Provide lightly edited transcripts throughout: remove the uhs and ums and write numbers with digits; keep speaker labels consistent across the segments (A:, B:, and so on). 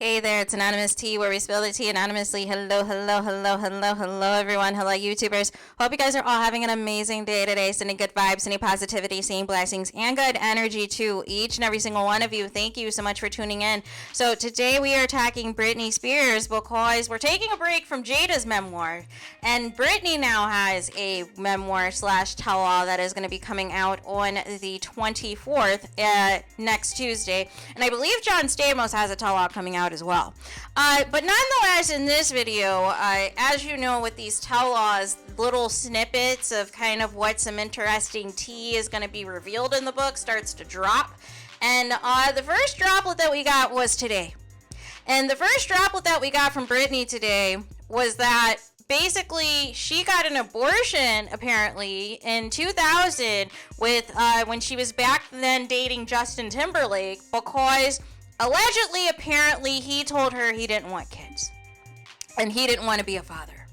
A: Hey there, it's Anonymous T, where we spill the tea anonymously. Hello, hello, hello, hello, hello, everyone. Hello, YouTubers. Hope you guys are all having an amazing day today. Sending good vibes, sending positivity, seeing blessings, and good energy to each and every single one of you. Thank you so much for tuning in. So today we are attacking Britney Spears because we're taking a break from Jada's memoir. And Britney now has a memoir slash tell-all that is going to be coming out on the 24th, next Tuesday. And I believe John Stamos has a tell-all coming out as well. But nonetheless, in this video, as you know, with these tell-alls, little snippets of kind of what some interesting tea is going to be revealed in the book starts to drop. And the first droplet that we got was today. And the first droplet that we got from Britney today was that basically she got an abortion apparently in 2000 with when she was back then dating Justin Timberlake, because allegedly, apparently, he told her he didn't want kids and he didn't want to be a father.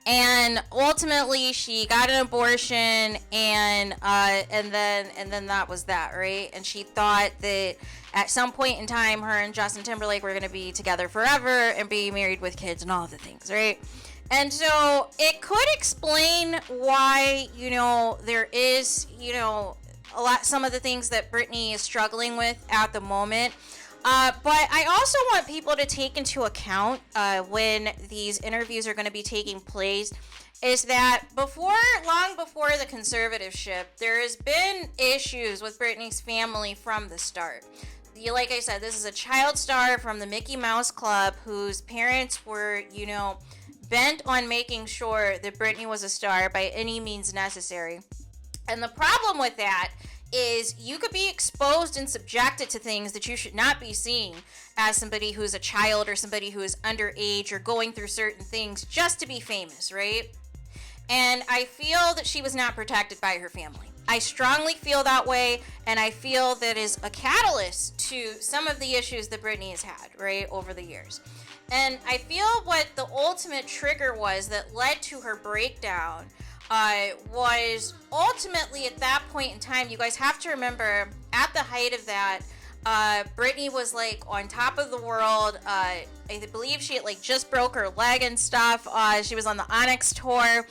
A: And ultimately, she got an abortion, and then that was that, right? And she thought that at some point in time, her and Justin Timberlake were going to be together forever and be married with kids and all the things, right? And so it could explain why, you know, there is, you know, some of the things that Britney is struggling with at the moment. But I also want people to take into account when these interviews are going to be taking place is that long before the conservatorship, there has been issues with Britney's family from the start. Like I said, this is a child star from the Mickey Mouse Club whose parents were, you know, bent on making sure that Britney was a star by any means necessary. And the problem with that is you could be exposed and subjected to things that you should not be seeing as somebody who's a child or somebody who is underage or going through certain things just to be famous, right? And I feel that she was not protected by her family. I strongly feel that way, and I feel that is a catalyst to some of the issues that Britney has had, right, over the years. And I feel what the ultimate trigger was that led to her breakdown was ultimately at that point in time. You guys have to remember, at the height of that, Britney was like on top of the world. I believe she had like just broke her leg and stuff. She was on the Onyx tour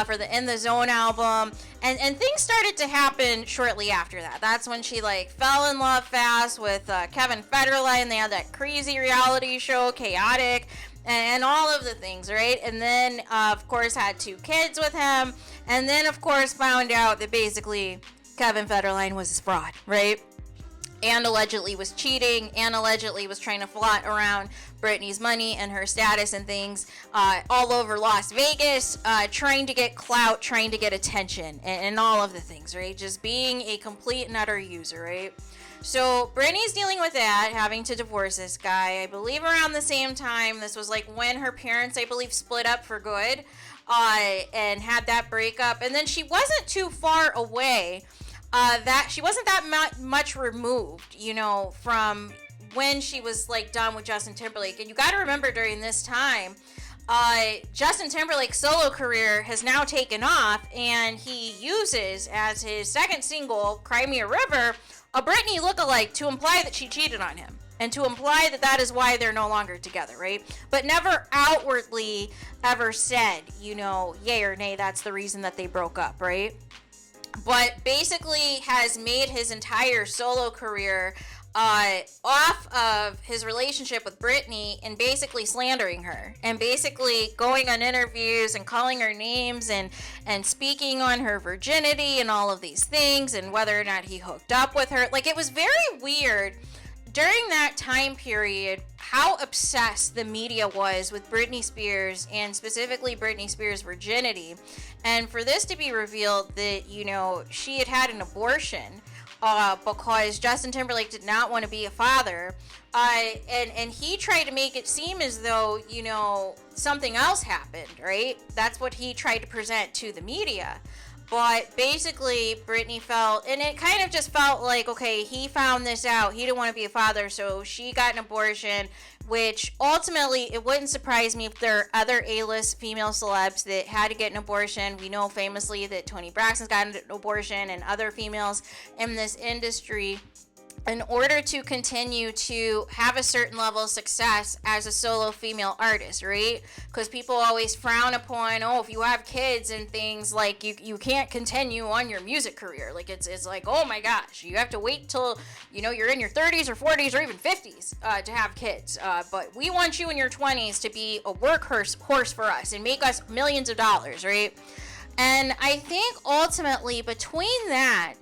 A: for the In the Zone album, and things started to happen shortly after that. That's when she like fell in love fast with Kevin Federline. They had that crazy reality show, Chaotic, and all of the things, right? And then, of course, had 2 kids with him. And then, of course, found out that basically Kevin Federline was a fraud, right? And allegedly was cheating, and allegedly was trying to flaunt around Britney's money and her status and things all over Las Vegas, trying to get clout, trying to get attention, and all of the things, right? Just being a complete and utter user, right? So Britney's dealing with that, having to divorce this guy. I believe around the same time, this was like when her parents, I believe, split up for good, and had that breakup. And then she wasn't too far away, that she wasn't that much removed, you know, from when she was like done with Justin Timberlake. And you got to remember, during this time, Justin Timberlake's solo career has now taken off, and he uses as his second single, Cry Me a River, a Britney lookalike to imply that she cheated on him and to imply that that is why they're no longer together, right? But never outwardly ever said, you know, yay or nay, that's the reason that they broke up, right? But basically has made his entire solo career off of his relationship with Britney, and basically slandering her, and basically going on interviews and calling her names and speaking on her virginity and all of these things, and whether or not he hooked up with her. Like, it was very weird during that time period how obsessed the media was with Britney Spears, and specifically Britney Spears' virginity. And for this to be revealed that, you know, she had had an abortion because Justin Timberlake did not want to be a father, and he tried to make it seem as though, you know, something else happened, right? That's what he tried to present to the media. But basically, Britney felt, and it kind of just felt like, okay, he found this out. He didn't want to be a father, so she got an abortion, which ultimately, it wouldn't surprise me if there are other A-list female celebs that had to get an abortion. We know famously that Toni Braxton's got an abortion, and other females in this industry in order to continue to have a certain level of success as a solo female artist, right? Because people always frown upon, oh, if you have kids and things, like you can't continue on your music career. Like it's like, oh my gosh, you have to wait till, you know, you're in your 30s or 40s or even 50s to have kids. But we want you in your 20s to be a workhorse for us and make us millions of dollars, right? And I think ultimately between that,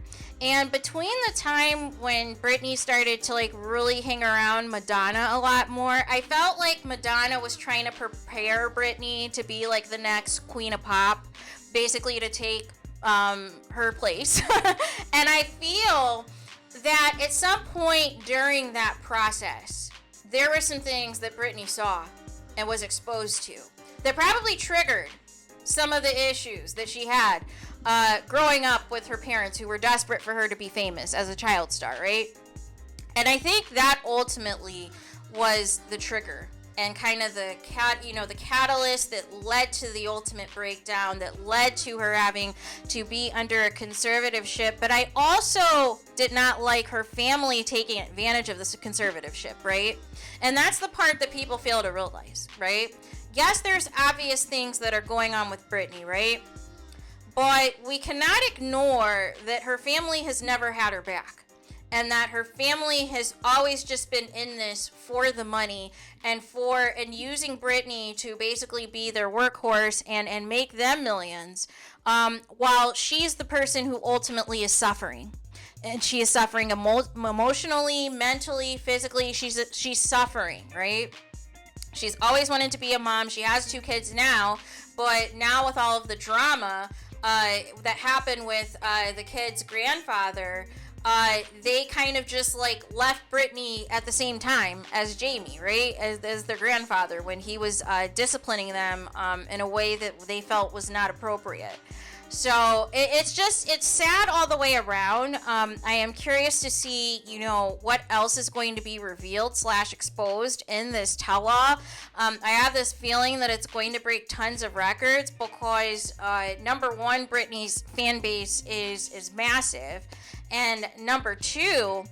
A: and between the time when Britney started to like really hang around Madonna a lot more, I felt like Madonna was trying to prepare Britney to be like the next queen of pop, basically to take her place. And I feel that at some point during that process, there were some things that Britney saw and was exposed to that probably triggered some of the issues that she had growing up with her parents, who were desperate for her to be famous as a child star, right? And I think that ultimately was the trigger and kind of the catalyst that led to the ultimate breakdown, that led to her having to be under a conservatorship. But I also did not like her family taking advantage of this conservatorship, right? And that's the part that people fail to realize, right? Yes, there's obvious things that are going on with Britney, right? But we cannot ignore that her family has never had her back, and that her family has always just been in this for the money and using Britney to basically be their workhorse and make them millions, while she's the person who ultimately is suffering. And she is suffering emotionally, mentally, physically. She's suffering, right? She's always wanted to be a mom. She has 2 kids now, but now with all of the drama that happened with the kid's grandfather, they kind of just like left Britney at the same time as Jamie, right? As their grandfather, when he was disciplining them in a way that they felt was not appropriate. So it's sad all the way around. I am curious to see, you know, what else is going to be revealed / exposed in this tell-all. I have this feeling that it's going to break tons of records because, number one, Britney's fan base is massive. And number two,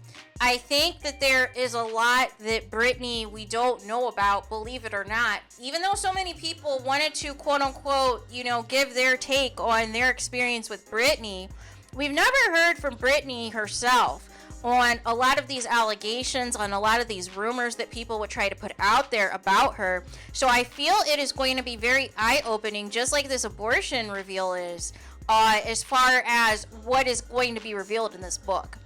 A: I think that there is a lot that Britney we don't know about, believe it or not. Even though so many people wanted to, quote unquote, you know, give their take on their experience with Britney, we've never heard from Britney herself on a lot of these allegations, on a lot of these rumors that people would try to put out there about her. So I feel it is going to be very eye-opening, just like this abortion reveal is, as far as what is going to be revealed in this book.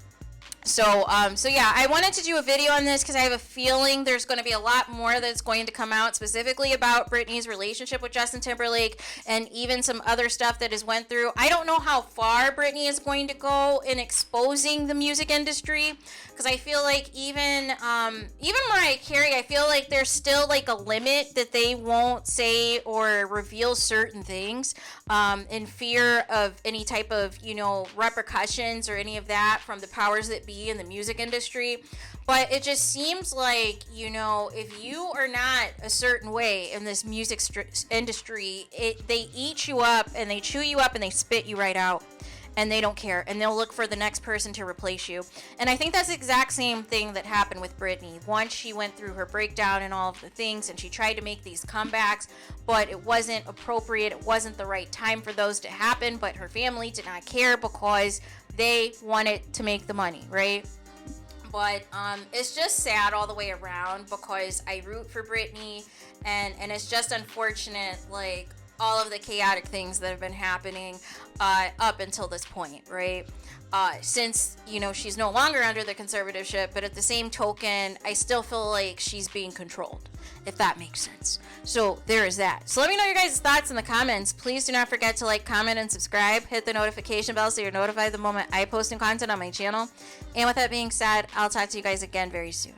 A: So yeah, I wanted to do a video on this because I have a feeling there's going to be a lot more that's going to come out specifically about Britney's relationship with Justin Timberlake and even some other stuff that has went through. I don't know how far Britney is going to go in exposing the music industry, because I feel like even Mariah Carey, I feel like there's still like a limit that they won't say or reveal certain things in fear of any type of, you know, repercussions or any of that from the powers that be in the music industry. But it just seems like, you know, if you are not a certain way in this music industry, they eat you up and they chew you up and they spit you right out. And they don't care, and they'll look for the next person to replace you. And I think that's the exact same thing that happened with Britney. Once she went through her breakdown and all of the things, and she tried to make these comebacks, but it wasn't appropriate, it wasn't the right time for those to happen, but her family did not care because they wanted to make the money, right? But it's just sad all the way around because I root for Britney, and it's just unfortunate, like, all of the chaotic things that have been happening up until this point, right? Since, you know, she's no longer under the conservatorship, but at the same token, I still feel like she's being controlled, if that makes sense. So there is that. So let me know your guys' thoughts in the comments. Please do not forget to like, comment, and subscribe. Hit the notification bell so you're notified the moment I post new content on my channel. And with that being said, I'll talk to you guys again very soon.